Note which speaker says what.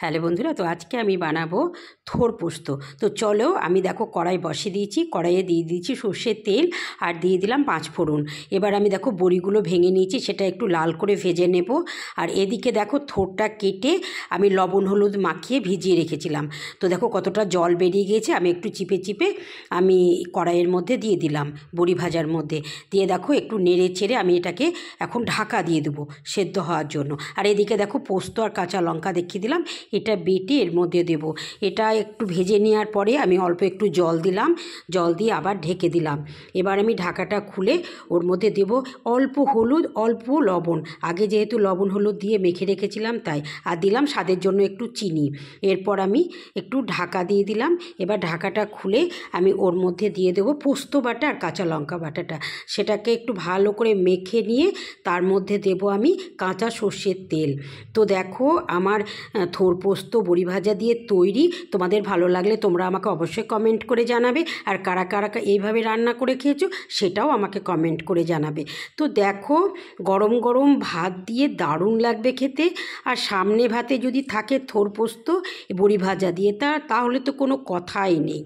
Speaker 1: Hello বন্ধুরা, তো আজকে আমি বানাবো থোর পোস্ত। তো চলো, আমি দেখো কড়াই বসিয়ে দিয়েছি, কড়াইয়ে দিয়ে দিয়েছি সর্ষের তেল আর দিয়ে দিলাম 5 ফোড়ন। এবার আমি দেখো বড়িগুলো ভেঙে নিয়েছি, সেটা একটু লাল করে ভেজে নেব। আর এদিকে দেখো থোরটা কেটে আমি লবণ হলুদ মাখিয়ে ভিজিয়ে রেখেছিলাম। তো দেখো কতটা জল বেরিয়ে গিয়েছে, আমি একটু চিপে চিপে আমি কড়াইয়ের মধ্যে দিয়ে দিলাম, বড়ি ভাজার মধ্যে দিয়ে দেখো একটু নেড়ে চেড়ে আমি এটাকে এখন ঢাকা দিয়ে দেবো সেদ্ধ হওয়ার জন্য। আর এদিকে দেখো পোস্ত আর কাঁচা লঙ্কা দেখিয়ে দিলাম, এটা বেটে এর মধ্যে দেব। এটা একটু ভেজে নেওয়ার পরে আমি অল্প একটু জল দিলাম, জল দিয়ে আবার ঢেকে দিলাম। এবার আমি ঢাকাটা খুলে ওর মধ্যে দেব অল্প হলুদ, অল্প লবণ, আগে যেহেতু লবণ হলুদ দিয়ে মেখে রেখেছিলাম তাই, আর দিলাম স্বাদের জন্য একটু চিনি। এরপর আমি একটু ঢাকা দিয়ে দিলাম। এবার ঢাকাটা খুলে আমি ওর মধ্যে দিয়ে দেবো পোস্ত বাটা আর কাঁচা লঙ্কা বাটাটা, সেটাকে একটু ভালো করে মেখে নিয়ে তার মধ্যে দেব আমি কাঁচা সর্ষের তেল। তো দেখো আমার থোর পোস্ত বড়ি ভাজা দিয়ে তৈরি। তোমাদের ভালো লাগলে তোমরা আমাকে অবশ্যই কমেন্ট করে জানাবে, আর কারা কারা এইভাবে রান্না করে খেয়েছো সেটাও আমাকে কমেন্ট করে জানাবে। তো দেখো গরম গরম ভাত দিয়ে দারুণ লাগবে খেতে, আর সামনে ভাতে যদি থাকে থোর পোস্ত বড়ি ভাজা দিয়ে তাহলে তো কোনো কথাই নেই।